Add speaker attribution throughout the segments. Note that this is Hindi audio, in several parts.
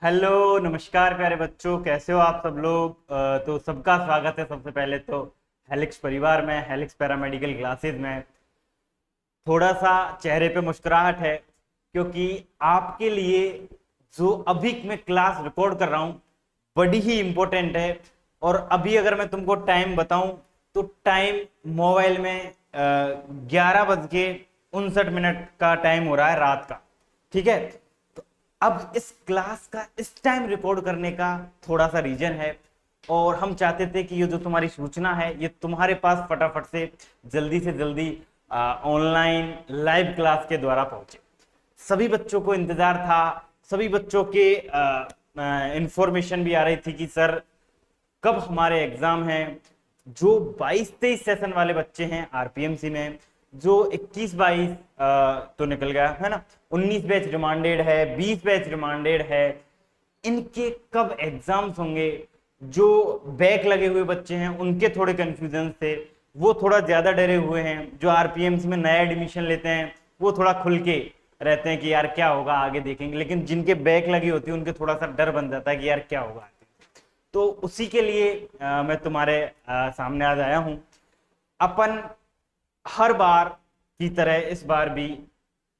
Speaker 1: हेलो नमस्कार प्यारे बच्चों, कैसे हो आप सब लोग। तो सबका स्वागत है सबसे पहले तो हेलिक्स परिवार में, हेलिक्स पैरामेडिकल क्लासेस में। थोड़ा सा चेहरे पे मुस्कुराहट है क्योंकि आपके लिए जो अभी मैं क्लास रिकॉर्ड कर रहा हूँ बड़ी ही इंपॉर्टेंट है। और अभी अगर मैं तुमको टाइम बताऊं तो टाइम मोबाइल में 11:59 का टाइम हो रहा है रात का। ठीक है, तो अब इस क्लास का इस टाइम रिकॉर्ड करने का थोड़ा सा रीजन है और हम चाहते थे कि ये जो तुम्हारी सूचना है ये तुम्हारे पास फटाफट से जल्दी ऑनलाइन लाइव क्लास के द्वारा पहुंचे। सभी बच्चों को इंतजार था, सभी बच्चों के इंफॉर्मेशन भी आ रही थी कि सर कब हमारे एग्जाम हैं। जो 22-23 सेशन वाले बच्चे हैं आरपीएमसी में, जो 21-22 तो निकल गया है ना, 19 बैच रिमांडेड है, 20 बैच रिमांडेड है, इनके कब एग्जाम्स होंगे। जो बैक लगे हुए बच्चे हैं उनके थोड़े कंफ्यूजन थे, वो थोड़ा ज्यादा डरे हुए हैं। जो आरपीएमसी में नया एडमिशन लेते हैं वो थोड़ा खुल के रहते हैं कि यार क्या होगा आगे देखेंगे, लेकिन जिनके बैक लगी होती है उनके थोड़ा सा डर बन जाता है कि यार क्या होगा। तो उसी के लिए मैं तुम्हारे सामने आज आया हूं। अपन हर बार की तरह इस बार भी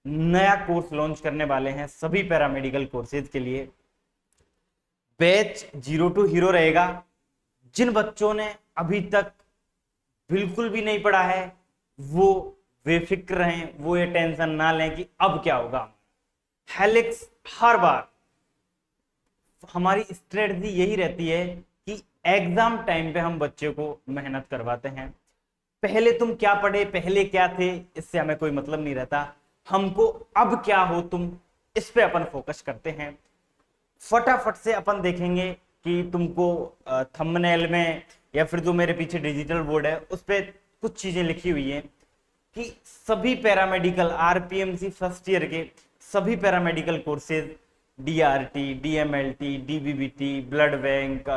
Speaker 1: नया कोर्स लॉन्च करने वाले हैं सभी पैरामेडिकल कोर्सेज के लिए। बैच 0 to हीरो रहेगा। जिन बच्चों ने अभी तक बिल्कुल भी नहीं पढ़ा है वो बेफिक्र रहें, वो ये टेंशन ना लें कि अब क्या होगा। हेलिक्स हर बार हमारी स्ट्रेटजी यही रहती है कि एग्जाम टाइम पे हम बच्चे को मेहनत करवाते हैं। पहले तुम क्या पढ़े, पहले क्या थे, इससे हमें कोई मतलब नहीं रहता। हमको अब क्या हो तुम, इस पे अपन फोकस करते हैं। फटाफट से अपन देखेंगे कि तुमको थंबनेल में या फिर जो मेरे पीछे डिजिटल बोर्ड है उस पे कुछ चीजें लिखी हुई है कि सभी पैरामेडिकल आरपीएमसी फर्स्ट ईयर के सभी paramedical courses, DRT, DMLT, DBBT, blood bank,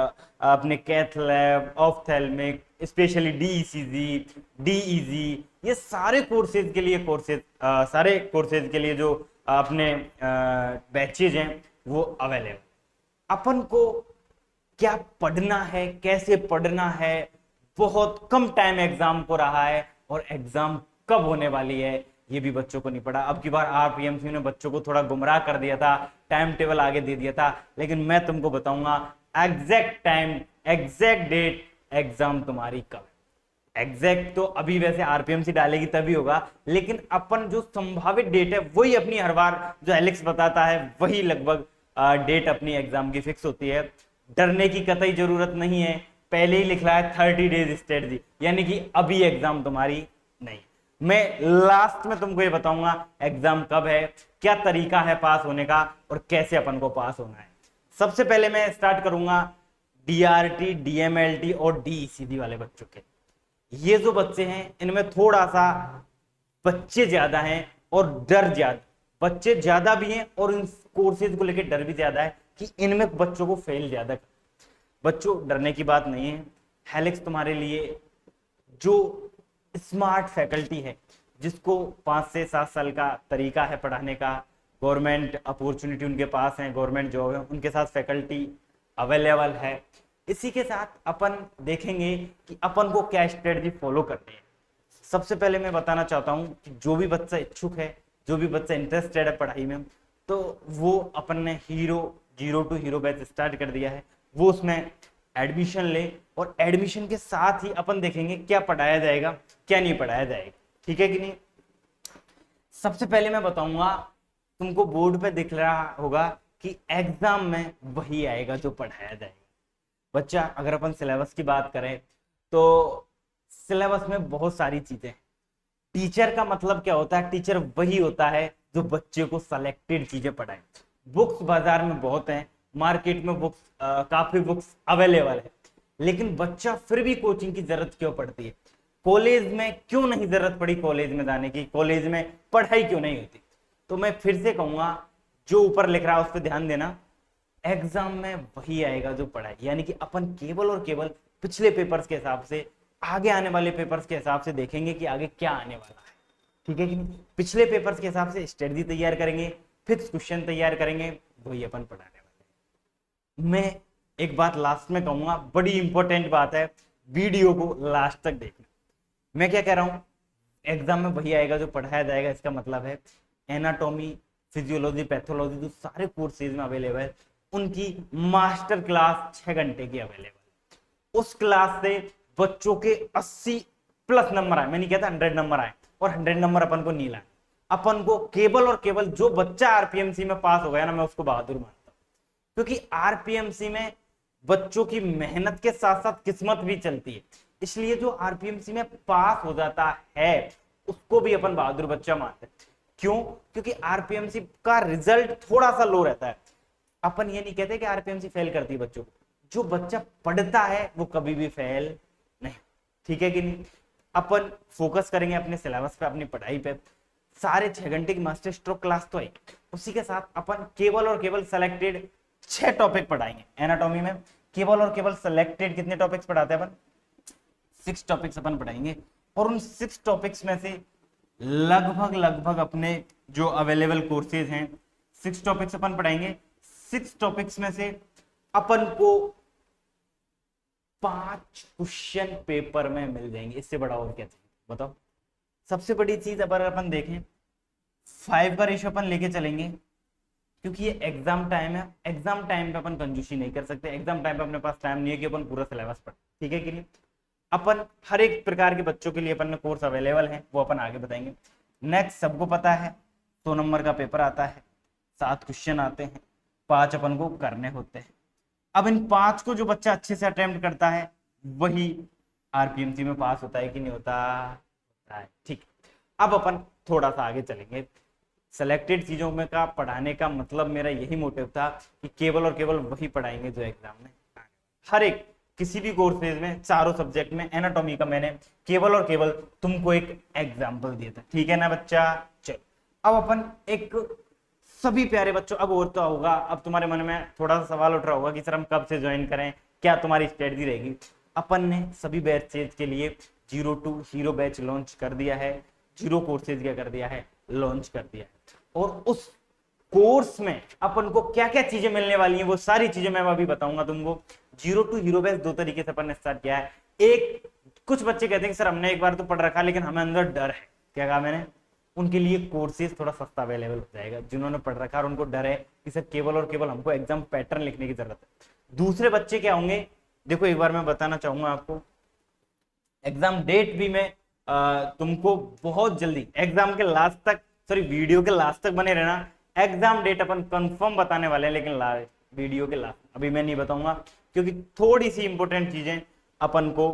Speaker 1: अपने cath lab, ophthalmic, specially DECG, DEG, ये सारे कोर्सेज के लिए सारे कोर्सेज के लिए जो अपने बैचेज हैं वो अवेलेबल। अपन को क्या पढ़ना है, कैसे पढ़ना है, बहुत कम टाइम एग्जाम को रहा है और एग्जाम कब होने वाली है ये भी बच्चों को नहीं पड़ा। अब की बार आरपीएमसी ने बच्चों को थोड़ा गुमराह कर दिया था, टाइम टेबल आगे दे दिया था, लेकिन मैं तुमको बताऊंगा exact time, exact date, exam तुम्हारी कब है। एग्जैक्ट तो अभी वैसे आरपीएमसी डालेगी तभी होगा, लेकिन अपन जो संभावित डेट है वही अपनी हर बार जो एलेक्स बताता है वही लगभग डेट अपनी एग्जाम की फिक्स होती है। डरने की कतई जरूरत नहीं है, पहले ही लिख रहा है 30 डेज स्ट्रेटजी, यानी कि अभी एग्जाम तुम्हारी नहीं। मैं लास्ट में तुमको ये बताऊंगा एग्जाम कब है, क्या तरीका है पास होने का और कैसे अपन को पास होना है। सबसे पहले मैं स्टार्ट करूंगा डीआरटी, डीएमएलटी और डीईसीडी वाले बच्चों के। ये जो बच्चे हैं इनमें थोड़ा सा बच्चे ज्यादा हैं और डर ज्यादा, बच्चे ज्यादा भी हैं और इन कोर्सेज को लेकर डर भी ज्यादा है कि इनमें बच्चों को फेल ज्यादा। बच्चों डरने की बात नहीं है, हेलिक्स तुम्हारे लिए जो स्मार्ट फैकल्टी है, जिसको 5 से 7 साल का तरीका है पढ़ाने का, गवर्नमेंट अपॉर्चुनिटी उनके पास है, गवर्नमेंट जॉब है, उनके साथ फैकल्टी अवेलेबल है। इसी के साथ अपन देखेंगे कि अपन को क्या स्ट्रेटजी फॉलो करनी है। सबसे पहले मैं बताना चाहता हूं कि जो भी बच्चा इच्छुक है, जो भी बच्चा इंटरेस्टेड है पढ़ाई में, तो वो अपन ने hero 0 to hero batch start कर दिया है, वो उसमें एडमिशन ले और एडमिशन के साथ ही अपन देखेंगे क्या पढ़ाया जाएगा क्या नहीं पढ़ाया जाएगा। ठीक है कि नहीं। सबसे पहले मैं बताऊंगा, तुमको बोर्ड पे दिख रहा होगा कि एग्जाम में वही आएगा जो पढ़ाया जाएगा। बच्चा अगर अपन सिलेबस की बात करें तो सिलेबस में बहुत सारी चीजें हैं। टीचर का मतलब क्या होता है, टीचर वही होता है जो बच्चे को सिलेक्टेड चीजें पढ़ाए। बुक्स बाजार में बहुत हैं, मार्केट में बुक्स काफी बुक्स अवेलेबल है, लेकिन बच्चा फिर भी कोचिंग की जरूरत क्यों पड़ती है, कॉलेज में क्यों नहीं जरूरत पड़ी कॉलेज में जाने की, कॉलेज में पढ़ाई क्यों नहीं होती। तो मैं फिर से कहूंगा जो ऊपर लिख रहा है उस पर ध्यान देना, एग्जाम में वही आएगा जो पढ़ाई, यानी कि अपन केवल और केवल पिछले पेपर्स के हिसाब से, आगे आने वाले पेपर्स के हिसाब से देखेंगे कि आगे क्या आने वाला है। ठीक है कि नहीं। पिछले पेपर्स के हिसाब से स्ट्रेटजी तैयार करेंगे, फिक्स क्वेश्चन तैयार करेंगे, वही अपन पढ़ाने वाले हैं। मैं एक बात लास्ट में कहूंगा, बड़ी इंपॉर्टेंट बात है, वीडियो को लास्ट तक देखना। मैं क्या कह रहा हूं, एग्जाम में वही आएगा जो पढ़ाया जाएगा, इसका मतलब है एनाटॉमी, फिजियोलॉजी, पैथोलॉजी जो सारे कोर्सेज में अवेलेबल है, उनकी मास्टर क्लास 6 घंटे की अवेलेबल। उस क्लास से बच्चों के 80 प्लस नंबर आए, मैं नहीं कहता 100 नंबर आए, और 100 नंबर अपन को नहीं लाए। अपन को केवल और केवल जो बच्चा आरपीएमसी में पास हो गया ना, मैं उसको बहादुर मानता हूं, क्योंकि आरपीएमसी में बच्चों की मेहनत के साथ साथ किस्मत भी चलती है। इसलिए जो आरपीएमसी में पास हो जाता है उसको भी अपन बहादुर बच्चा मानते हैं। क्यों? क्योंकि आरपीएमसी का रिजल्ट थोड़ा सा लो रहता है। अपन ये नहीं कहते कि आरपीएमसी फेल करती है बच्चों को, जो बच्चा पढ़ता है वो कभी भी फेल नहीं, ठीक है कि नहीं। अपन फोकस करेंगे अपने सिलेबस पे, अपनी पढ़ाई पे। सारे 6 घंटे की मास्टर स्ट्रोक क्लास तो है, उसी के साथ अपन केवल और केवल सेलेक्टेड 6 टॉपिक पढ़ाएंगे। एनाटॉमी में केवल और केवल सेलेक्टेड कितने टॉपिक्स पढ़ाते हैं अपन? 6 टॉपिक्स अपन पढ़ाएंगे, और उन 6 टॉपिक्स में से लगभग अपने जो अवेलेबल कोर्सेज हैं 6 टॉपिक्स अपन पढ़ाएंगे। 6 टॉपिक्स में से अपन को 5 क्वेश्चन पेपर में मिल जाएंगे, इससे बड़ा और क्या चाहिए बताओ। सबसे बड़ी चीज अगर अपन देखें, 5 का रेशियो अपन लेके चलेंगे, क्योंकि ये एग्जाम टाइम है। एग्जाम टाइम पे अपन कंजूसी नहीं कर सकते, एग्जाम टाइम पे अपने पास टाइम नहीं है कि अपन पूरा सिलेबस पढ़े, ठीक है कि नहीं। अपन हर एक प्रकार के बच्चों के लिए अपन में कोर्स अवेलेबल है, वो अपन आगे बताएंगे। नेक्स्ट, सबको पता है 100 नंबर का पेपर आता है, 7 क्वेश्चन आते हैं, 5 अपन को करने होते हैं। अब इन 5 को जो बच्चा अच्छे से अटेम्प्ट करता है वही आरपीएमसी में पास होता है कि नहीं होता? होता है, ठीक। अब अपन थोड़ा सा आगे चलेंगे। सेलेक्टेड चीजों में का पढ़ाने का मतलब मेरा यही मोटिव था कि केवल और केवल वही पढ़ाएंगे जो एग्जाम में हर एक किसी भी कोर्सेज में, चारों सब्जेक्ट में। एनाटॉमी का मैंने केवल और केवल तुमको एक एग्जाम्पल दिया था, ठीक है ना बच्चा। चलो अब अपन एक सभी प्यारे बच्चों, अब और तो होगा, अब तुम्हारे मन में थोड़ा सा सवाल उठ रहा होगा कि सर हम कब से ज्वाइन करें, क्या तुम्हारी स्ट्रेटजी रहेगी। अपन ने सभी बैचेज के लिए 0 to हीरो बैच लॉन्च कर दिया है, 0 कोर्सेज क्या कर दिया है, लॉन्च कर दिया है। और उस कोर्स में अपन को क्या क्या चीजें मिलने वाली हैं वो सारी चीजें मैं अभी बताऊंगा तुमको। 0 to हीरो बैच 2 तरीके से अपन ने स्टार्ट किया है। एक, कुछ बच्चे कहते हैं कि सर हमने एक बार तो पढ़ रखा लेकिन हमें अंदर डर है, क्या कहा मैंने, उनके लिए कोर्सेज थोड़ा सस्ता अवेलेबल हो जाएगा। जिन्होंने पढ़ रखा और उनको डर है कि सर केवल और केवल हमको एग्जाम पैटर्न लिखने की जरूरत है। दूसरे बच्चे क्या होंगे, देखो एक बार मैं बताना चाहूंगा आपको, एग्जाम डेट भी मैं तुमको बहुत जल्दी एग्जाम के लास्ट तक, सॉरी वीडियो के लास्ट तक बने रहना। एग्जाम डेट अपन कंफर्म बताने वाले हैं, लेकिन वीडियो के लास्ट अभी मैं नहीं बताऊंगा, क्योंकि थोड़ी सी इंपॉर्टेंट चीजें अपन को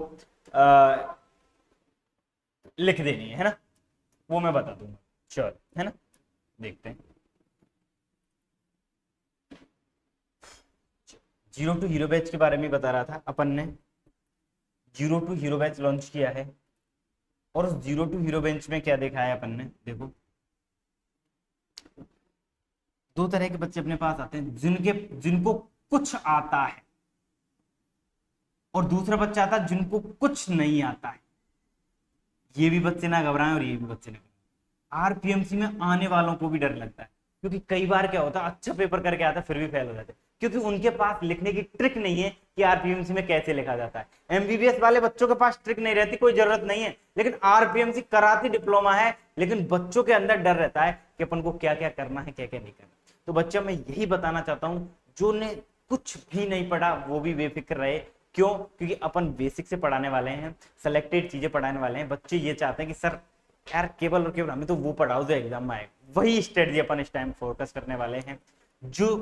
Speaker 1: लिख देनी है ना, वो मैं बता दूंगा। चल है ना, देखते हैं। 0 to हीरो बैच के बारे में बता रहा था। अपन ने 0 to हीरो बैच लॉन्च किया है, और उस 0 to हीरो बैच में क्या देखा है अपन ने, देखो 2 तरह के बच्चे अपने पास आते हैं, जिनको कुछ आता है, और दूसरा बच्चा आता है जिनको कुछ नहीं आता है। ये भी बच्चे ना घबराएं और ये भी बच्चे ना घबराएं। आरपीएमसी में आने वालों को भी डर लगता है, क्योंकि कई बार क्या होता है, अच्छा पेपर करके आता है फिर भी फेल हो जाते हैं, क्योंकि उनके पास लिखने की ट्रिक नहीं है कि आरपीएमसी में कैसे लिखा जाता है। एमबीबीएस वाले बच्चों के पास ट्रिक नहीं रहती, कोई जरूरत नहीं है, लेकिन आरपीएमसी कराती डिप्लोमा है, लेकिन बच्चों के अंदर डर रहता है कि अपन को क्या क्या करना है, क्या क्या नहीं करना। तो बच्चा मैं यही बताना चाहता हूं, जो ने कुछ भी नहीं पढ़ा वो भी बेफिक्र रहे। क्यों? क्योंकि अपन बेसिक से पढ़ाने वाले हैं, सेलेक्टेड चीजें पढ़ाने वाले हैं। बच्चे ये चाहते हैं कि सर यार केवल और केवल हमें तो वो पढ़ाओ जो एग्जाम में आए। वही स्ट्रेटजी अपन इस टाइम फोकस करने वाले हैं। जो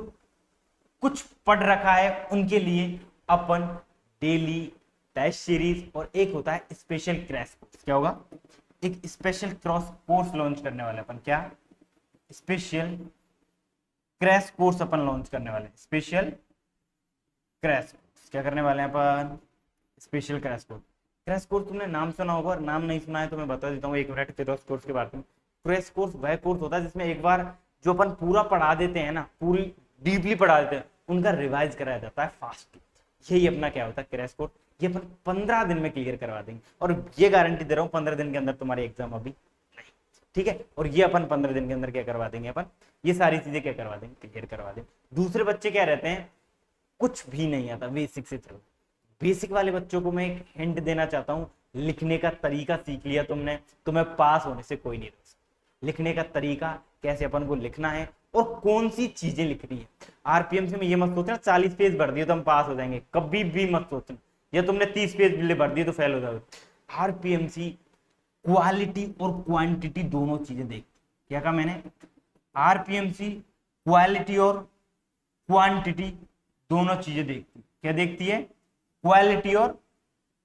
Speaker 1: कुछ पढ़ रखा है उनके लिए अपन डेली टेस्ट सीरीज और एक होता है स्पेशल क्रैश कोर्स। क्या होगा? एक स्पेशल क्रॉस कोर्स लॉन्च करने वाले अपन। क्या? स्पेशल क्रैश कोर्स अपन लॉन्च करने वाले हैं। स्पेशल क्रैश कोर्स क्या करने वाले हैं अपन? Special crash course. Crash course तुमने नाम सुना होगा, और नाम नहीं सुना है तो मैं बता देता हूँ 1 मिनट क्रैश कोर्स के बारे में। क्रैश कोर्स वह कोर्स होता है जिसमें एक बार जो अपन पूरा पढ़ा देते हैं ना, पूरी डीपली पढ़ा देते हैं, उनका रिवाइज कराया जाता है फास्ट। यही अपना क्या होता है क्रैश कोर्स। ये अपन 15 दिन में क्लियर करवा देंगे, और ये गारंटी दे रहा हूँ 15 दिन के अंदर तुम्हारी एग्जाम अभी नहीं, ठीक है। और ये अपन 15 दिन के अंदर क्या करवा देंगे, अपन ये सारी चीजें क्या करवा देंगे, क्लियर करवा देंगे। दूसरे बच्चे क्या रहते हैं, कुछ भी नहीं आता, बेसिक से चलो। बेसिक वाले बच्चों को मैं एक हिंट देना चाहता हूँ, लिखने का तरीका सीख लिया तुमने, तुम्हें पास होने से कोई नहीं रोक सकता। लिखने का तरीका, कैसे अपन को लिखना है और कौन सी चीजें लिखनी है। आरपीएमसी में ये मत सोचना 40 पेज भर दिए तो हम पास हो जाएंगे, कभी भी मत सोचना। या तुमने 30 पेज भर दिए तो फेल हो जाओगे। आरपीएमसी क्वालिटी और क्वांटिटी दोनों चीजें देखती। क्या कहा मैंने? आरपीएमसी क्वालिटी और क्वांटिटी दोनों चीजें देखती। क्या देखती है? क्वालिटी और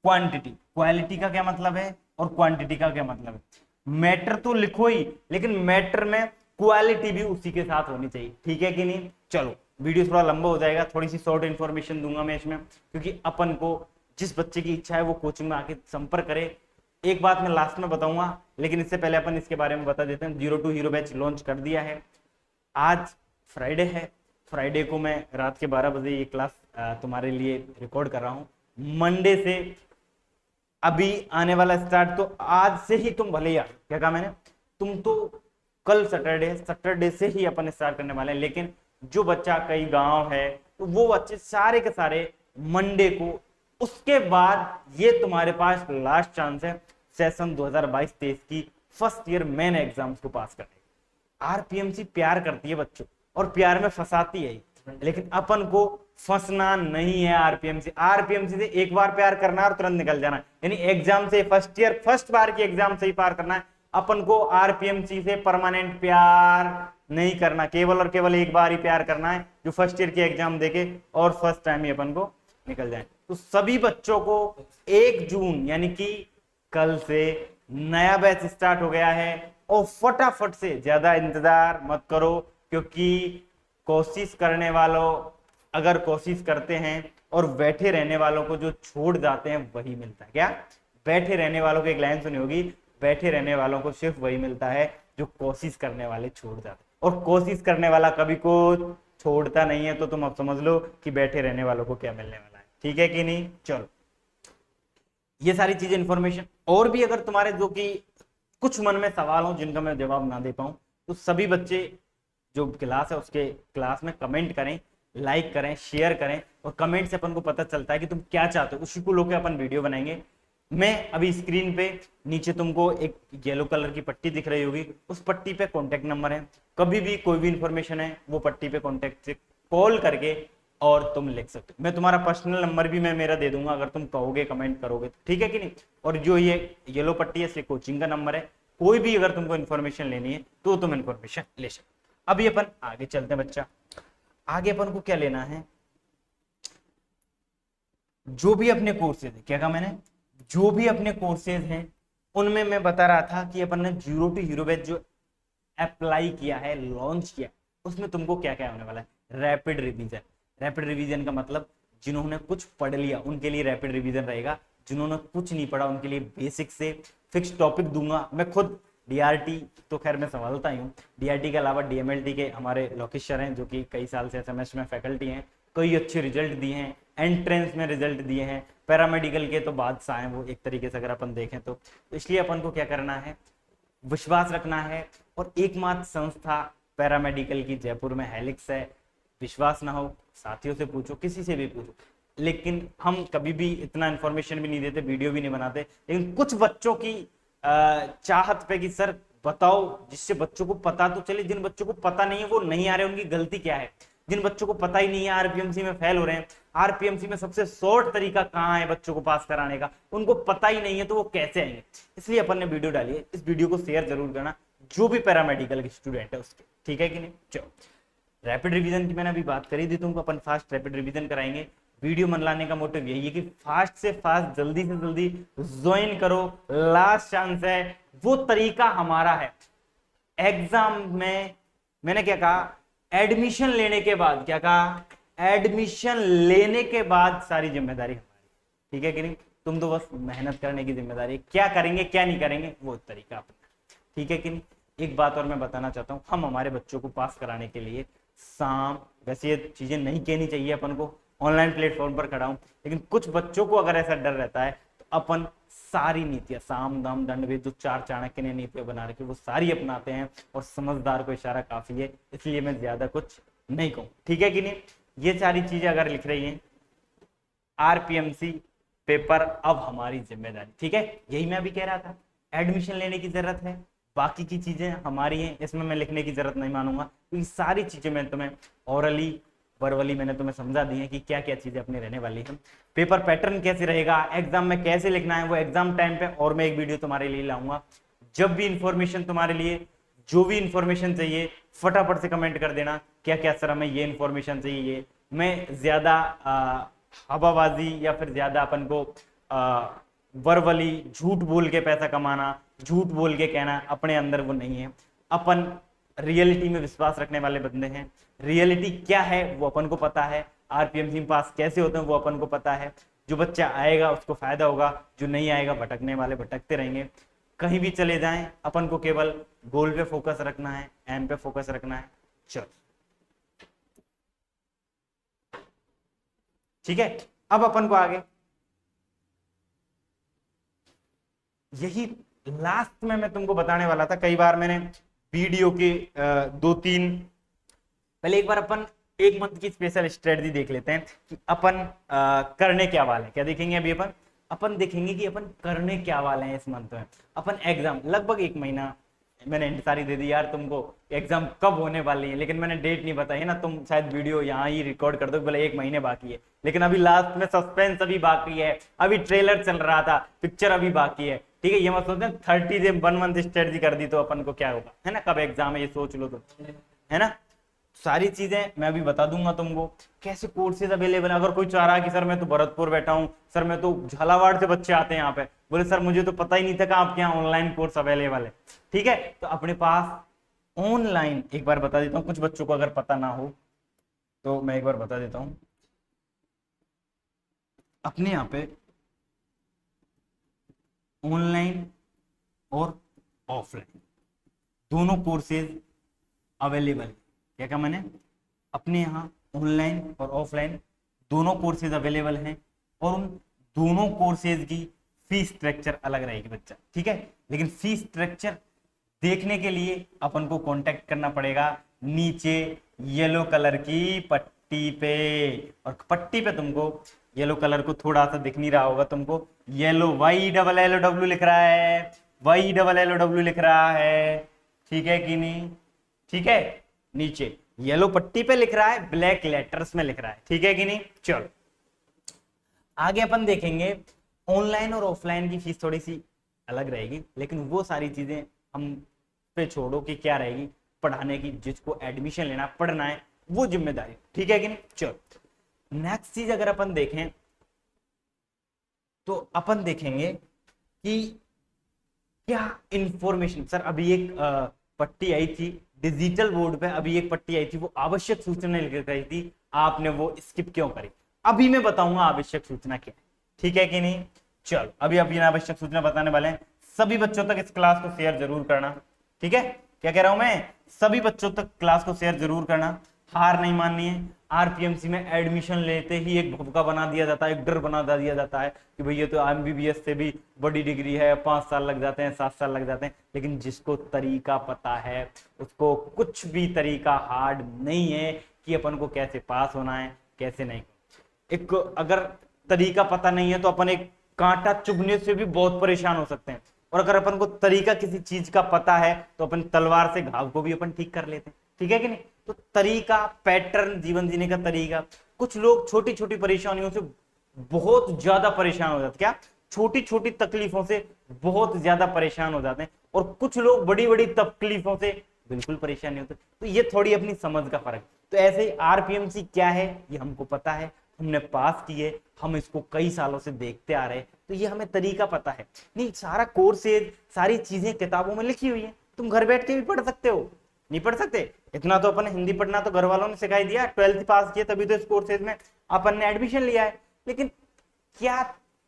Speaker 1: क्वांटिटी। क्वालिटी का क्या मतलब है और क्वांटिटी का क्या मतलब है? मैटर तो लिखो ही, लेकिन मैटर में क्वालिटी भी उसी के साथ होनी चाहिए। ठीक है कि नहीं? चलो, वीडियो थोड़ा लंबा हो जाएगा, थोड़ी सी शॉर्ट इन्फॉर्मेशन दूंगा मैं इसमें, क्योंकि अपन को जिस बच्चे की इच्छा है वो कोचिंग में आके संपर्क करे। एक बात मैं लास्ट में बताऊंगा, लेकिन इससे पहले अपन इसके बारे में बता देते हैं। 02 हीरो बैच लॉन्च कर दिया है। आज फ्राइडे है, फ्राइडे को मैं रात के 12 बजे ये क्लास तुम्हारे लिए रिकॉर्ड कर रहा हूँ। मंडे से अभी आने वाला स्टार्ट, तो आज से ही तुम भले यार, क्या कहा मैंने, तुम तो कल सैटरडे से ही अपन स्टार्ट करने वाले हैं। लेकिन जो बच्चा कई गांव है तो वो बच्चे सारे के सारे मंडे को, उसके बाद ये तुम्हारे पास लास्ट चांस है सेशन 2022-23 की फर्स्ट ईयर मेन एग्जाम्स को पास करने। आरपीएमसी प्यार करती है बच्चों और प्यार में फंसाती है, लेकिन अपन को फंसना नहीं है। आरपीएमसी से एक बार प्यार करना और तुरंत निकल जाना, यानी एग्जाम से फर्स्ट बार की एग्जाम से ही पार करना है। अपन को आरपीएमसी से परमानेंट प्यार नहीं करना, केवल और केवल एक बार ही प्यार करना है, जो फर्स्ट ईयर की एग्जाम देके और फर्स्ट टाइम ही अपन को निकल जाए। तो सभी बच्चों को 1 जून यानी कि कल से नया बैच स्टार्ट हो गया है, और फटाफट से, ज्यादा इंतजार मत करो, क्योंकि कोशिश करने वालों अगर कोशिश करते हैं और बैठे रहने वालों को जो छोड़ जाते हैं वही मिलता है। क्या? बैठे रहने वालों को एक लाइन सुनी होगी, बैठे रहने वालों को सिर्फ वही मिलता है जो कोशिश करने वाले छोड़ जाते हैं, और कोशिश करने वाला कभी को छोड़ता नहीं है। तो तुम अब समझ लो कि बैठे रहने वालों को क्या मिलने वाला है। ठीक है कि नहीं? चलो, ये सारी चीजें इंफॉर्मेशन, और भी अगर तुम्हारे जो कि कुछ मन में सवाल हो जिनका मैं जवाब ना दे पाऊं, तो सभी बच्चे जो क्लास है उसके क्लास में कमेंट करें, लाइक करें, शेयर करें, और कमेंट से अपन को पता चलता है कि तुम क्या चाहते हो, उसी को लेकर अपन वीडियो बनाएंगे। मैं अभी स्क्रीन पे नीचे तुमको एक येलो कलर की पट्टी दिख रही होगी, उस पट्टी पे कॉन्टेक्ट नंबर है। कभी भी कोई भी इंफॉर्मेशन है वो पट्टी पे कॉन्टेक्ट से कॉल करके और तुम लिख सकते हो। मैं तुम्हारा पर्सनल नंबर भी मैं मेरा दे दूंगा अगर तुम कहोगे, कमेंट करोगे तो। ठीक है कि नहीं? और जो ये येलो पट्टी है, इससे कोचिंग का नंबर है। कोई भी अगर तुमको इन्फॉर्मेशन लेनी है तो तुम इन्फॉर्मेशन ले सकते। अभी अपन आगे चलते हैं बच्चा। आगे अपन को क्या लेना है, जो भी अपने कोर्सेज है, क्या कहा मैंने, जो भी अपने कोर्सेज हैं उनमें मैं बता रहा था कि अपन ने 02 हीरो बैच जो अप्लाई किया है, लॉन्च किया, उसमें तुमको क्या क्या होने वाला है। Rapid revision. रैपिड रिवीजन का मतलब जिन्होंने कुछ पढ़ लिया उनके लिए रैपिड रिवीजन रहेगा, जिन्होंने कुछ नहीं पढ़ा उनके लिए बेसिक से फिक्स टॉपिक दूंगा। मैं खुद डीआरटी तो खैर मैं संभालता ही हूँ, डीआरटी के अलावा डीएमएलटी के हमारे लोकेश सर हैं जो कि कई साल से एसएमएस में फैकल्टी हैं, कई अच्छे रिजल्ट दिए हैं, एंट्रेंस में रिजल्ट दिए हैं, पैरामेडिकल के तो बादशाह हैं वो एक तरीके से अगर अपन देखें तो। इसलिए अपन को क्या करना है, विश्वास रखना है। और एकमात्र संस्था पैरामेडिकल की जयपुर में हेलिक्स है। विश्वास ना हो साथियों से पूछो, किसी से भी पूछो, लेकिन हम कभी भी इतना इन्फॉर्मेशन भी नहीं देते, वीडियो भी नहीं बनाते। लेकिन कुछ बच्चों की चाहत पे कि सर बताओ, जिससे बच्चों को पता तो चले। जिन बच्चों को पता नहीं है वो नहीं आ रहे, उनकी गलती क्या है। जिन बच्चों को पता ही नहीं है आरपीएमसी में फेल हो रहे हैं, आरपीएमसी में सबसे शॉर्ट तरीका कहाँ है बच्चों को पास कराने का, उनको पता ही नहीं है, तो वो कैसे आएंगे। इसलिए अपन ने वीडियो डाली है, इस वीडियो को शेयर जरूर करना जो भी पैरामेडिकल के स्टूडेंट है उसके। ठीक है कि नहीं? चलो, रैपिड रिवीजन की मैंने अभी बात करी थी तुमको, अपन फास्ट रैपिड रिवीजन कराएंगे। वीडियो बनाने का मोटिव यही है कि फास्ट से फास्ट, जल्दी से जल्दी ज्वाइन करो, लास्ट चांस है। वो तरीका हमारा है। एग्जाम में मैंने क्या कहा, एडमिशन लेने के बाद, क्या कहा, एडमिशन लेने के बाद सारी जिम्मेदारी हमारी। ठीक है कि नहीं? तुम तो बस मेहनत करने की जिम्मेदारी, क्या करेंगे क्या नहीं करेंगे वो तरीका अपना। ठीक है कि नहीं? एक बात और मैं बताना चाहता हूं, हम हमारे बच्चों को पास कराने के लिए शाम, वैसे ये चीजें नहीं कहनी चाहिए अपन को, ऑनलाइन प्लेटफॉर्म पर खड़ा हूं, लेकिन कुछ बच्चों को अगर ऐसा डर रहता है तो अपन सारी नीतियां, साम दाम दंड भेद, जो 4 चाणक्य ने नीतियां बना रखी वो सारी अपनाते हैं, और समझदार को इशारा काफी है, इसलिए मैं ज्यादा कुछ नहीं कहूं। ठीक है कि नहीं? ये सारी चीजें अगर लिख रही हैं, आरपीएमसी पेपर अब हमारी जिम्मेदारी, ठीक है, यही मैं अभी कह रहा था। एडमिशन लेने की जरूरत है, बाकी की चीजें हमारी हैं, इसमें मैं लिखने की जरूरत नहीं मानूंगा, क्योंकि सारी चीजें मैं तुम्हें ओरली वर्बली मैंने तुम्हें समझा दी है कि क्या क्या चीजें अपनी रहने वाली है। पेपर पैटर्न कैसे रहेगा, एग्जाम में कैसे लिखना है, वो एग्जाम टाइम पे और मैं एक वीडियो तुम्हारे लिए लाऊंगा। जब भी इंफॉर्मेशन तुम्हारे लिए जो भी इंफॉर्मेशन चाहिए फटाफट से कमेंट कर देना, क्या क्या सर हमें ये इंफॉर्मेशन चाहिए। मैं ज्यादा हवाबाजी या फिर ज्यादा अपन को वर्बली झूठ बोल के पैसा कमाना, झूठ बोल के कहना अपने अंदर वो नहीं है। अपन रियलिटी में विश्वास रखने वाले बंदे हैं, रियलिटी क्या है वो अपन को पता है, आरपीएमसी में पास कैसे होते हैं वो अपन को पता है। जो बच्चा आएगा उसको फायदा होगा, जो नहीं आएगा भटकने वाले भटकते रहेंगे। कहीं भी चले जाएं अपन को केवल गोल पे फोकस रखना है, एम पे फोकस रखना है। चलो ठीक है, अब अपन को आगे यही लास्ट में मैं तुमको बताने वाला था। कई बार मैंने वीडियो के 2-3 पहले एक बार अपन एक मंथ की स्पेशल स्ट्रेटजी देख लेते हैं कि अपन करने क्या वाले हैं। क्या देखेंगे अभी अपन देखेंगे कि अपन करने क्या वाले हैं इस मंथ में। अपन एग्जाम लगभग 1 महीना मैंने सारी दे दी यार तुमको, एग्जाम कब होने वाली है, लेकिन मैंने डेट नहीं बताई है ना, तुम शायद वीडियो यहाँ ही रिकॉर्ड कर दो बोले 1 महीने बाकी है, लेकिन अभी लास्ट में सस्पेंस अभी बाकी है, अभी ट्रेलर चल रहा था, पिक्चर अभी बाकी है, ठीक है। ये मत सोचते 30 दिन 1 मंथ स्ट्रेटजी कर दी तो अपन को क्या होगा, है ना, कब एग्जाम है ये सोच लो तो, है ना। सारी चीजें मैं अभी बता दूंगा तुमको, कैसे कोर्सेज अवेलेबल है। अगर कोई चाह रहा है कि सर मैं तो भरतपुर बैठा हूँ, सर मैं तो झालावाड़ से बच्चे आते हैं यहाँ पे, बोले सर मुझे तो पता ही नहीं था कि आपके यहाँ ऑनलाइन कोर्स अवेलेबल है, ठीक है। तो अपने पास ऑनलाइन एक बार बता देता हूँ, कुछ बच्चों को अगर पता ना हो तो मैं एक बार बता देता हूँ। अपने यहाँ पे ऑनलाइन और ऑफलाइन दोनों कोर्सेज अवेलेबल है। क्या कहा मैंने, अपने यहाँ ऑनलाइन और ऑफलाइन दोनों कोर्सेज अवेलेबल हैं, और उन दोनों कोर्सेज की फीस स्ट्रक्चर अलग रहेगी बच्चा, ठीक है। लेकिन फीस स्ट्रक्चर देखने के लिए अपन को कांटेक्ट करना पड़ेगा नीचे येलो कलर की पट्टी पे, और पट्टी पे तुमको येलो कलर को थोड़ा सा दिख नहीं रहा होगा तुमको, येलो YLLOW लिख रहा है, YLLOW लिख रहा है, ठीक है कि नहीं, ठीक है। नीचे येलो पट्टी पे लिख रहा है, ब्लैक लेटर्स में लिख रहा है, ठीक है कि नहीं। चलो आगे अपन देखेंगे ऑनलाइन और ऑफलाइन की फीस थोड़ी सी अलग रहेगी, लेकिन वो सारी चीजें हम पे छोड़ो कि क्या रहेगी पढ़ाने की, जिसको एडमिशन लेना पढ़ना है वो जिम्मेदारी, ठीक है कि नहीं। चलो नेक्स्ट चीज अगर अपन देखें तो अपन देखेंगे कि क्या इंफॉर्मेशन, सर अभी एक पट्टी आई थी डिजिटल बोर्ड पे, अभी एक पट्टी आई थी वो आवश्यक सूचना लिख रही थी, आपने वो स्किप क्यों करी। अभी मैं बताऊंगा आवश्यक सूचना क्या है, ठीक है कि नहीं। चलो अभी आवश्यक सूचना बताने वाले हैं। सभी बच्चों तक इस क्लास को शेयर जरूर करना, ठीक है। क्या कह रहा हूं मैं, सभी बच्चों तक क्लास को शेयर जरूर करना, हार नहीं माननी है। आरपीएमसी में एडमिशन लेते ही एक भूखा बना दिया जाता है, एक डर बना दिया जाता है कि भैया तो एमबीबीएस से भी बड़ी डिग्री है, 5 साल लग जाते हैं, 7 साल लग जाते हैं। लेकिन जिसको तरीका पता है उसको कुछ भी तरीका हार्ड नहीं है कि अपन को कैसे पास होना है कैसे नहीं। एक अगर तरीका पता नहीं है तो अपन एक कांटा चुभने से भी बहुत परेशान हो सकते हैं, और अगर अपन को तरीका किसी चीज का पता है तो अपन तलवार से घाव को भी अपन ठीक कर लेते हैं, ठीक है कि नहीं। तो तरीका, पैटर्न, जीवन जीने का तरीका, कुछ लोग छोटी छोटी परेशानियों से बहुत ज्यादा परेशान हो जाते, क्या छोटी छोटी तकलीफों से बहुत ज्यादा परेशान हो जाते हैं, और कुछ लोग बड़ी बड़ी तकलीफों से बिल्कुल परेशान नहीं होते। तो ये थोड़ी अपनी समझ का फर्क। तो ऐसे ही आरपीएमसी क्या है ये हमको पता है, हमने पास किए, हम इसको कई सालों से देखते आ रहे हैं, तो ये हमें तरीका पता है। नहीं सारा कोर्सेज सारी चीजें किताबों में लिखी हुई है, तुम घर बैठ के भी पढ़ सकते हो, नहीं पढ़ सकते। इतना तो अपन हिंदी पढ़ना तो घर वालों ने सिखाई दिया, 12th पास किया तभी तो इस कोर्सेज में अपन ने एडमिशन लिया है। लेकिन क्या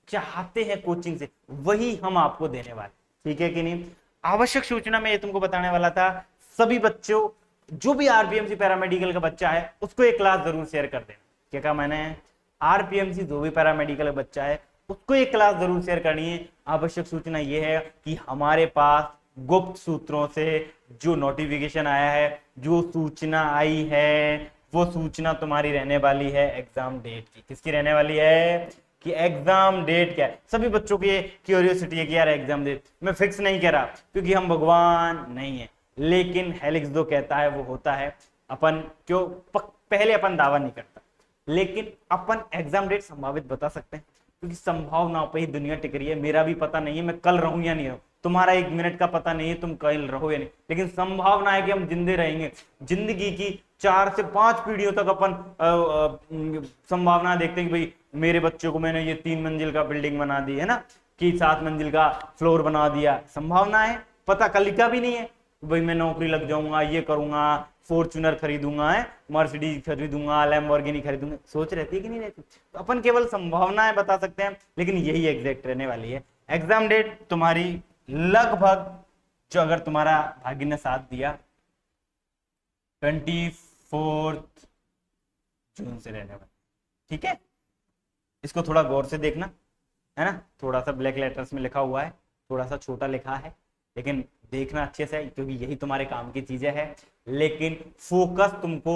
Speaker 1: चाहते हैं कोचिंग से वही हम आपको देने वाले, ठीक है कि नहीं। आवश्यक सूचना में ये तुमको बताने वाला था, सभी बच्चों जो भी आरपीएमसी पैरामेडिकल का बच्चा है उसको एक क्लास जरूर शेयर कर देना। क्या कहा मैंने, आरपीएमसी जो भी पैरामेडिकल बच्चा है उसको एक क्लास जरूर शेयर करनी है। आवश्यक सूचना यह है कि हमारे पास गुप्त सूत्रों से जो नोटिफिकेशन आया है, जो सूचना आई है, वो सूचना तुम्हारी रहने वाली है एग्जाम डेट की। किसकी रहने वाली है कि एग्जाम डेट क्या है। सभी बच्चों की क्यूरियोसिटी है कि यार एग्जाम डेट, मैं फिक्स नहीं कह रहा क्योंकि हम भगवान नहीं है, लेकिन हेलिक्स जो कहता है वो होता है। अपन क्यों पहले अपन दावा नहीं करता, लेकिन अपन एग्जाम डेट संभावित बता सकते हैं, क्योंकि संभावनाओं पे ही दुनिया टिक रही है। मेरा भी पता नहीं है मैं कल रहूं या नहीं रहूं, तुम्हारा 1 मिनट का पता नहीं है तुम कल रहो या नहीं, लेकिन संभावना है कि हम जिंदे रहेंगे। जिंदगी की 4 से 5 पीढ़ियों तक अपन संभावना देखते हैं कि भाई मेरे बच्चों को मैंने ये 3 मंजिल का बिल्डिंग बना दी है ना, कि 7 मंजिल का फ्लोर बना दिया। संभावना है, पता कल का भी नहीं है। भाई मैं नौकरी लग जाऊंगा, ये करूंगा, फॉर्च्यूनर खरीदूंगा, है मर्सिडीज खरीदूंगा, लैम्बोर्गिनी खरीदूंगा, सोच रहती है कि नहीं रहती। तो अपन केवल संभावनाएं बता सकते हैं, लेकिन यही एग्जैक्ट रहने वाली है। एग्जाम डेट तुम्हारी लगभग, जो अगर तुम्हारा भाग्य ने साथ दिया, 24 जून से रहने वाली। ठीक है, इसको थोड़ा गौर से देखना, है ना। थोड़ा सा ब्लैक लेटर्स में लिखा हुआ है, थोड़ा सा छोटा लिखा है, लेकिन देखना अच्छे से, क्योंकि यही तुम्हारे काम की चीजें हैं। लेकिन फोकस तुमको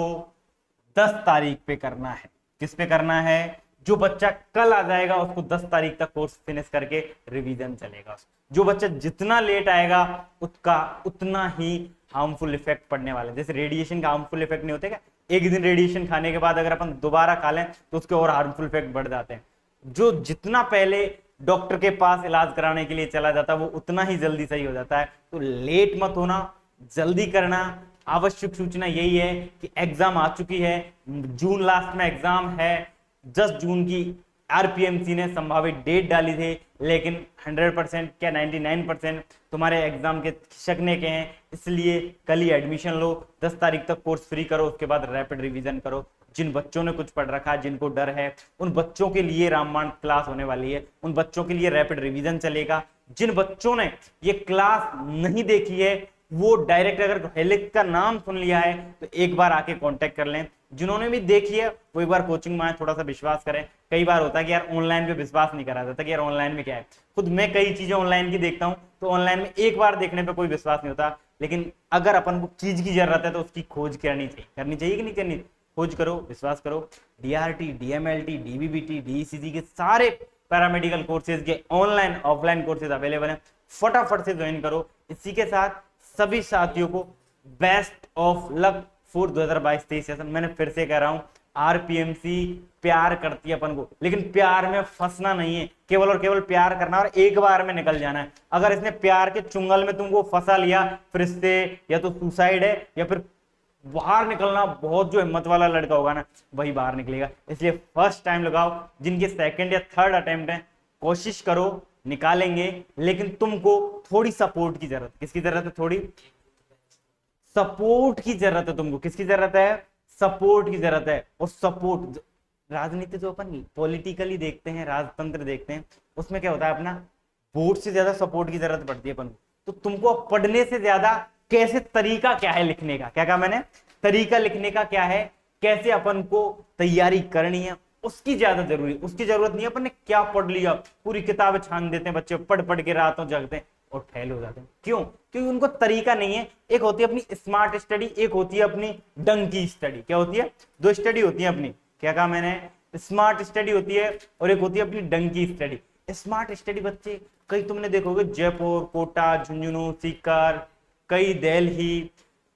Speaker 1: 10 तारीख पे करना है। किस पे करना है? जो बच्चा कल आ जाएगा उसको 10 तारीख तक कोर्स फिनिश करके रिवीजन चलेगा। जो बच्चा जितना लेट आएगा उसका उतना ही हार्मफुल इफेक्ट पड़ने वाला है। जैसे रेडिएशन का हार्मफुल इफेक्ट नहीं होते क्या, एक दिन रेडिएशन खाने के बाद अगर अपन दोबारा खा लें तो उसके और हार्मफुल इफेक्ट बढ़ जाते हैं। जो जितना पहले डॉक्टर के पास इलाज कराने के लिए चला जाता है वो उतना ही जल्दी सही हो जाता है। तो लेट मत होना, जल्दी करना। आवश्यक सूचना यही है कि एग्जाम आ चुकी है, जून लास्ट में एग्जाम है। 10 जून की आरपीएमसी ने संभावित डेट डाली थी, लेकिन 100% क्या 99% तुम्हारे एग्जाम के खिसकने के हैं, इसलिए कल ही एडमिशन लो। 10 तारीख तक कोर्स फ्री करो, उसके बाद रैपिड रिवीजन करो। जिन बच्चों ने कुछ पढ़ रखा है, जिनको डर है, उन बच्चों के लिए रामबाण क्लास होने वाली है, उन बच्चों के लिए रैपिड रिवीजन चलेगा। जिन बच्चों ने ये क्लास नहीं देखी है वो डायरेक्ट, अगर हेलिक्स का नाम सुन लिया है तो एक बार आके कांटेक्ट कर लें। जिन्होंने भी देखी है वो एक बार कोचिंग में आए, थोड़ा सा विश्वास करें। कई बार होता है कि यार ऑनलाइन पे विश्वास नहीं करा जाता कि यार ऑनलाइन में क्या है। खुद मैं कई चीजें ऑनलाइन की देखता हूं तो ऑनलाइन में एक बार देखने पे कोई विश्वास नहीं होता, लेकिन अगर अपन को चीज की जरूरत है तो उसकी खोज करनी चाहिए कि नहीं करनी। खोज करो, विश्वास करो। डीआरटी, डीएमएलटी, डीबीबीटी, डीईसीजी के सारे पैरामेडिकल कोर्सेज के ऑनलाइन ऑफलाइन कोर्सेज अवेलेबल हैं, फटाफट से ज्वाइन करो। इसी के साथ सभी साथियों को best of luck for 2022-23 session. मैंने फिर से कह रहा हूं, आरपीएमसी प्यार करती है अपन को, लेकिन प्यार में फंसना नहीं है, केवल और केवल प्यार करना और एक बार में निकल जाना है। अगर इसने प्यार के चुंगल में तुमको फंसा लिया, फिर इससे या तो सुसाइड है या फिर बाहर निकलना, बहुत जो हिम्मत वाला लड़का होगा ना वही बाहर निकलेगा। इसलिए फर्स्ट टाइम लगाओ। जिनके सेकंड या थर्ड अटेम्प्ट है कोशिश करो, निकालेंगे, लेकिन तुमको थोड़ी सपोर्ट की जरूरत। किसकी जरूरत है? थोड़ी सपोर्ट की जरूरत है तुमको। किसकी जरूरत है? सपोर्ट की जरूरत है। और सपोर्ट, राजनीति जो अपन पॉलिटिकली देखते हैं, राजतंत्र देखते हैं, उसमें क्या होता है, अपना वोट से ज्यादा सपोर्ट की जरूरत पड़ती है अपन को। तो तुमको पढ़ने से ज्यादा कैसे, तरीका क्या है लिखने का, क्या कहा मैंने, तरीका लिखने का क्या है, कैसे अपन को तैयारी करनी है, उसकी ज्यादा जरूरी। उसकी जरूरत नहीं है अपन ने क्या पढ़ लिया, पूरी किताब छान देते हैं बच्चे, पढ़ पढ़ के रातों जगते हैं और फेल हो जाते हैं। क्यों? क्योंकि उनको तरीका नहीं है। एक होती है अपनी स्मार्ट स्टडी, एक होती है अपनी डंकी स्टडी। क्या होती है? 2 स्टडी होती है अपनी। क्या कहा मैंने? स्मार्ट स्टडी होती है और एक होती है अपनी डंकी स्टडी। स्मार्ट स्टडी बच्चे कई तुमने देखोगे, जयपुर, कोटा, झुंझुनू, सीकर, कई दिल्ली,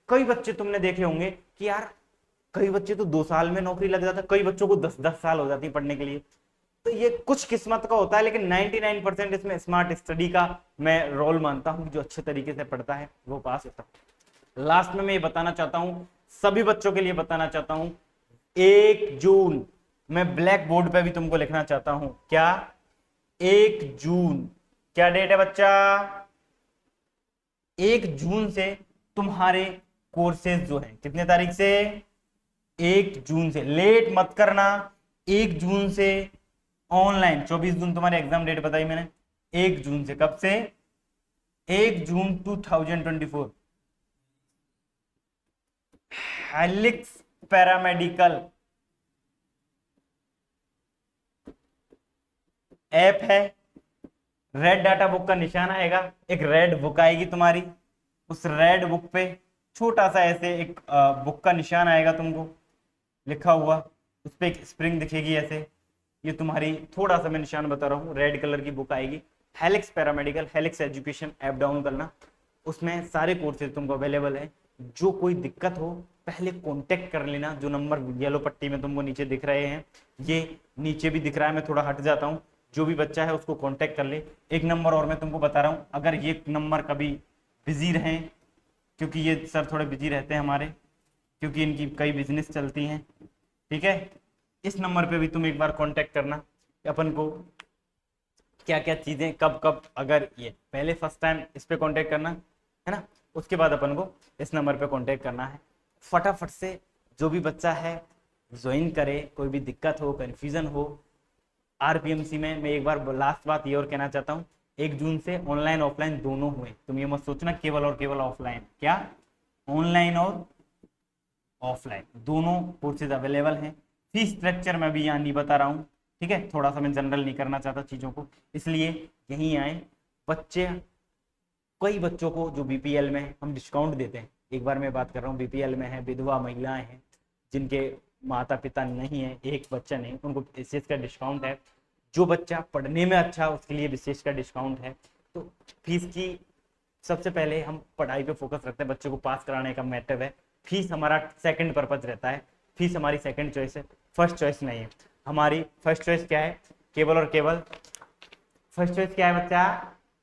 Speaker 1: कई बच्चे तुमने देखे होंगे कि यार कई बच्चे तो 2 साल में नौकरी लग जाता है, कई बच्चों को 10-10 साल हो जाती है पढ़ने के लिए। तो ये कुछ किस्मत का होता है, लेकिन 99% इसमें स्मार्ट स्टडी का मैं रोल मानता हूं। जो अच्छे तरीके से पढ़ता है वो पास होता है। लास्ट में मैं ये बताना चाहता हूं, सभी बच्चों के लिए बताना चाहता हूं, 1 जून मैं ब्लैक बोर्ड पे भी तुमको लिखना चाहता हूं। क्या? 1 जून क्या डेट है बच्चा? 1 जून से तुम्हारे कोर्सेज जो है, कितने तारीख से? 1 जून से। लेट मत करना। 1 जून से ऑनलाइन, 24 जून तुम्हारे एग्जाम डेट बताई मैंने। 1 जून से, कब से? 1 जून 2024। हेलिक्स पैरामेडिकल ऐप है। रेड डाटा बुक का निशान आएगा, एक रेड बुक आएगी तुम्हारी, उस रेड बुक पे छोटा सा ऐसे एक बुक का निशान आएगा तुमको। लिखा हुआ, उस पर एक स्प्रिंग दिखेगी ऐसे, ये तुम्हारी थोड़ा सा मैं निशान बता रहा हूँ, रेड कलर की बुक आएगी, helix paramedical, helix education, app down करना, उसमें सारे कोर्सेज तुमको अवेलेबल है। जो कोई दिक्कत हो पहले कांटेक्ट कर लेना, जो नंबर येलो पट्टी में तुमको नीचे दिख रहे हैं, ये नीचे भी दिख रहा है, मैं थोड़ा हट जाता हूँ, जो भी बच्चा है उसको कांटेक्ट कर ले। एक नंबर और मैं तुमको बता रहा हूँ, अगर ये नंबर कभी बिजी रहें, क्योंकि ये सर थोड़े बिजी रहते हैं हमारे, क्योंकि इनकी कई बिजनेस चलती हैं, ठीक है, इस नंबर पे भी तुम एक बार कांटेक्ट करना, अपन को क्या क्या चीजें कब कब, अगर ये पहले फर्स्ट टाइम इस पे कांटेक्ट करना है ना, उसके बाद अपन को इस नंबर पे कांटेक्ट करना है। फटाफट से जो भी बच्चा है ज्वाइन करे, कोई भी दिक्कत हो, कंफ्यूजन हो। आरपीएमसी में मैं एक बार लास्ट बात ये और कहना चाहता हूँ, 1 जून से ऑनलाइन ऑफलाइन दोनों हुए, तुम ये मत सोचना केवल और केवल ऑफलाइन, क्या ऑनलाइन और ऑफलाइन दोनों कोर्सेज अवेलेबल हैं। फीस स्ट्रक्चर मैं भी यहाँ नहीं बता रहा हूँ, ठीक है, थोड़ा सा मैं जनरल नहीं करना चाहता चीज़ों को, इसलिए यहीं आए। बच्चे, कई बच्चों को जो बीपीएल में है हम डिस्काउंट देते हैं, एक बार मैं बात कर रहा हूँ, बीपीएल में है, विधवा महिलाएं हैं, जिनके माता पिता नहीं है, एक बच्चा नहीं, उनको विशेष का डिस्काउंट है। जो बच्चा पढ़ने में अच्छा उसके लिए विशेष का डिस्काउंट है। तो फीस की सबसे पहले हम पढ़ाई पे फोकस रखते हैं, बच्चों को पास कराने का मैटर है। फीस हमारा सेकंड पर्पज रहता है, फीस हमारी सेकंड चॉइस है, फर्स्ट चॉइस नहीं है। हमारी फर्स्ट चॉइस क्या है, केवल और केवल फर्स्ट चॉइस क्या है बच्चा,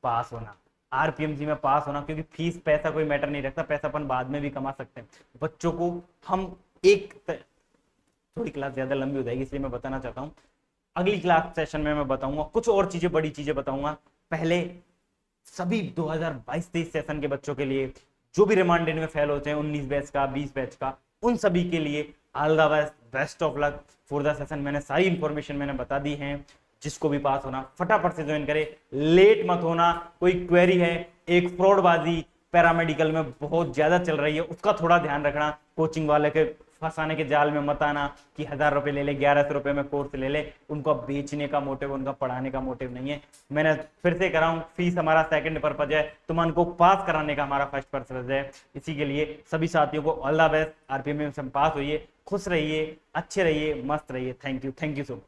Speaker 1: पास होना, आरपीएमसी में पास होना, क्योंकि फीस पैसा कोई मैटर नहीं रखता, पैसा अपन बाद में भी कमा सकते हैं। बच्चों को हम थोड़ी क्लास ज्यादा लंबी हो जाएगी इसलिए मैं बताना चाहता हूँ, अगली क्लास सेशन में मैं बताऊंगा कुछ और चीजें, बड़ी चीजें बताऊंगा। पहले सभी 2022-23 सेशन के बच्चों के लिए जो भी रिमांडेड में फेल होते हैं, 19 बैच का, 20 बैच का, उन सभी के लिए all the best of luck for the session. मैंने सारी इंफॉर्मेशन मैंने बता दी है, जिसको भी पास होना फटाफट से ज्वाइन करे, लेट मत होना। कोई क्वेरी है, एक फ्रॉडबाजी पैरामेडिकल में बहुत ज्यादा चल रही है, उसका थोड़ा ध्यान रखना, कोचिंग वाले के फंसाने के जाल में मत आना कि 1000 रुपए ले ले, 1100 रुपए में कोर्स ले ले, उनका बेचने का मोटिव, उनका पढ़ाने का मोटिव नहीं है। मैंने फिर से कराऊं, फीस हमारा सेकंड पर्पज है, तुम को पास कराने का हमारा फर्स्ट पर्पज है। इसी के लिए सभी साथियों को ऑल द बेस्ट, आरपीएम में पास होइए, खुश रहिए, अच्छे रहिए, मस्त रहिए। Thank you so much.